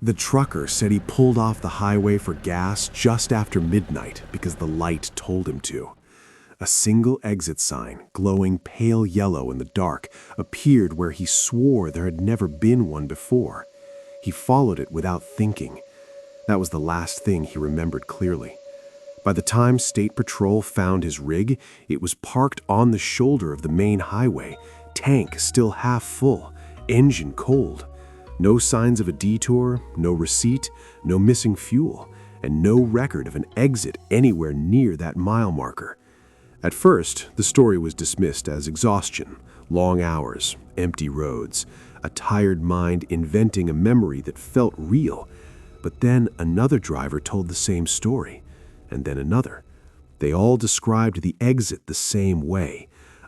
The trucker said he pulled off the highway for gas just after midnight because the light told him to. A single exit sign, glowing pale yellow in the dark, appeared where he swore there had never been one before. He followed it without thinking. That was the last thing he remembered clearly. By the time State Patrol found his rig, it was parked on the shoulder of the main highway, tank still half full, engine cold. No signs of a detour, no receipt, no missing fuel, and no record of an exit anywhere near that mile marker. At first, the story was dismissed as exhaustion, long hours, empty roads, a tired mind inventing a memory that felt real. But then another driver told the same story, and then another. They all described the exit the same way: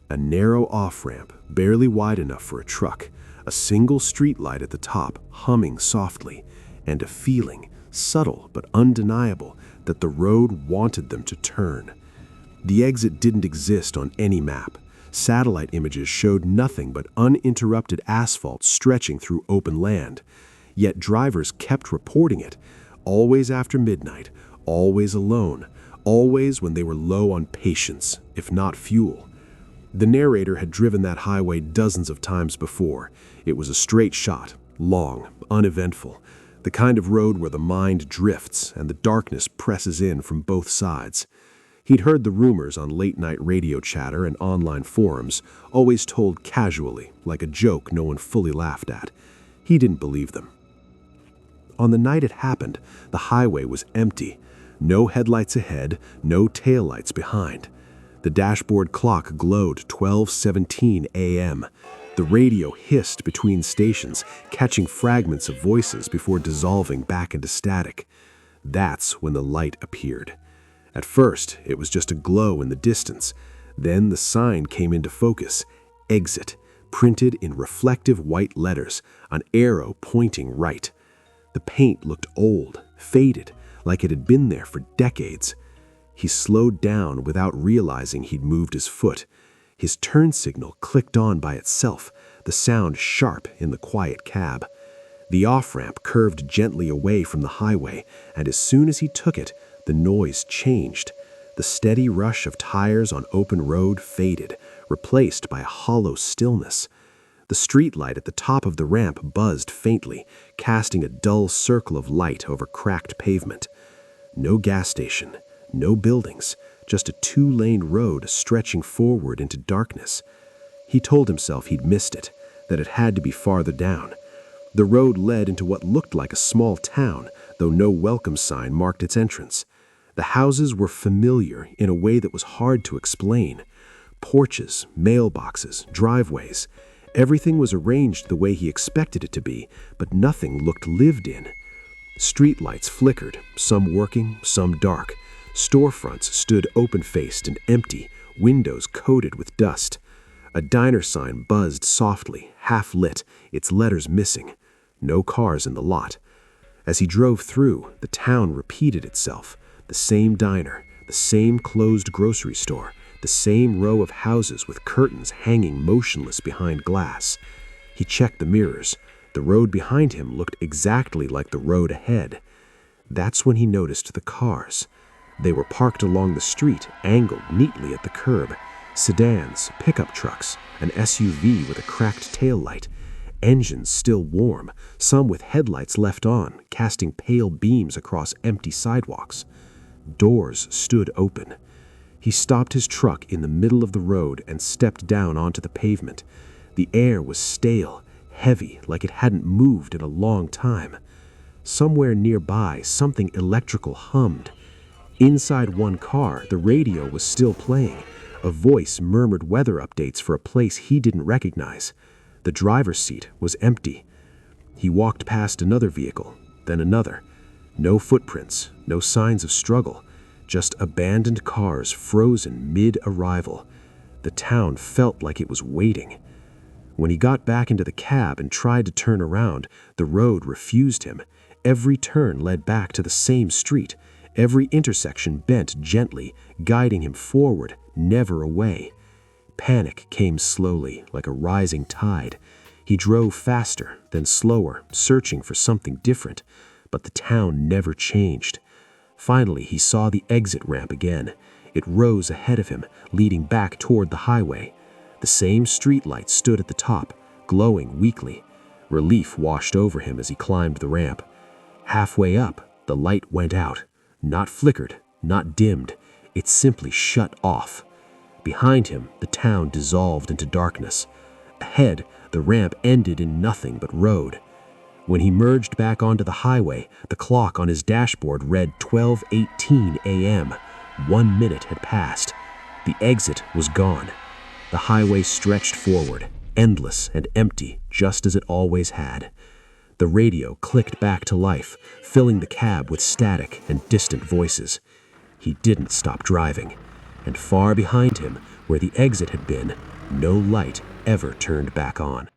a narrow off-ramp, barely wide enough for a truck, a single streetlight at the top humming softly, and a feeling, subtle but undeniable, that the road wanted them to turn. The exit didn't exist on any map. Satellite images showed nothing but uninterrupted asphalt stretching through open land. Yet drivers kept reporting it, always after midnight, always alone, always when they were low on patience, if not fuel. The narrator had driven that highway dozens of times before. It was a straight shot, long, uneventful, the kind of road where the mind drifts and the darkness presses in from both sides. He'd heard the rumors on late-night radio chatter and online forums, always told casually, like a joke no one fully laughed at. He didn't believe them. On the night it happened, the highway was empty. No headlights ahead, no taillights behind. The dashboard clock glowed 12:17 a.m. The radio hissed between stations, catching fragments of voices before dissolving back into static. That's when the light appeared. At first, it was just a glow in the distance. Then the sign came into focus: exit, printed in reflective white letters, an arrow pointing right. The paint looked old, faded, like it had been there for decades. He slowed down without realizing he'd moved his foot. His turn signal clicked on by itself, the sound sharp in the quiet cab. The off-ramp curved gently away from the highway, and as soon as he took it, the noise changed. The steady rush of tires on open road faded, replaced by a hollow stillness. The streetlight at the top of the ramp buzzed faintly, casting a dull circle of light over cracked pavement. No gas station, no buildings, just a two-lane road stretching forward into darkness. He told himself he'd missed it, that it had to be farther down. The road led into what looked like a small town, though no welcome sign marked its entrance. The houses were familiar in a way that was hard to explain. Porches, mailboxes, driveways. Everything was arranged the way he expected it to be, but nothing looked lived in. Streetlights flickered, some working, some dark. Storefronts stood open-faced and empty, windows coated with dust. A diner sign buzzed softly, half-lit, its letters missing. No cars in the lot. As he drove through, the town repeated itself. The same diner, the same closed grocery store, the same row of houses with curtains hanging motionless behind glass. He checked the mirrors. The road behind him looked exactly like the road ahead. That's when he noticed the cars. They were parked along the street, angled neatly at the curb. Sedans, pickup trucks, an SUV with a cracked taillight. Engines still warm, some with headlights left on, casting pale beams across empty sidewalks. Doors stood open. He stopped his truck in the middle of the road and stepped down onto the pavement. The air was stale, heavy, like it hadn't moved in a long time. Somewhere nearby, something electrical hummed. Inside one car, the radio was still playing. A voice murmured weather updates for a place he didn't recognize. The driver's seat was empty. He walked past another vehicle, then another. No footprints, no signs of struggle, just abandoned cars frozen mid-arrival. The town felt like it was waiting. When he got back into the cab and tried to turn around, the road refused him. Every turn led back to the same street. Every intersection bent gently, guiding him forward, never away. Panic came slowly, like a rising tide. He drove faster, then slower, searching for something different, but the town never changed. Finally, he saw the exit ramp again. It rose ahead of him, leading back toward the highway. The same streetlight stood at the top, glowing weakly. Relief washed over him as he climbed the ramp. Halfway up, the light went out. Not flickered, not dimmed. It simply shut off. Behind him, the town dissolved into darkness. Ahead, the ramp ended in nothing but road. When he merged back onto the highway, the clock on his dashboard read 12:18 a.m. 1 minute had passed. The exit was gone. The highway stretched forward, endless and empty, just as it always had. The radio clicked back to life, filling the cab with static and distant voices. He didn't stop driving, and far behind him, where the exit had been, no light ever turned back on.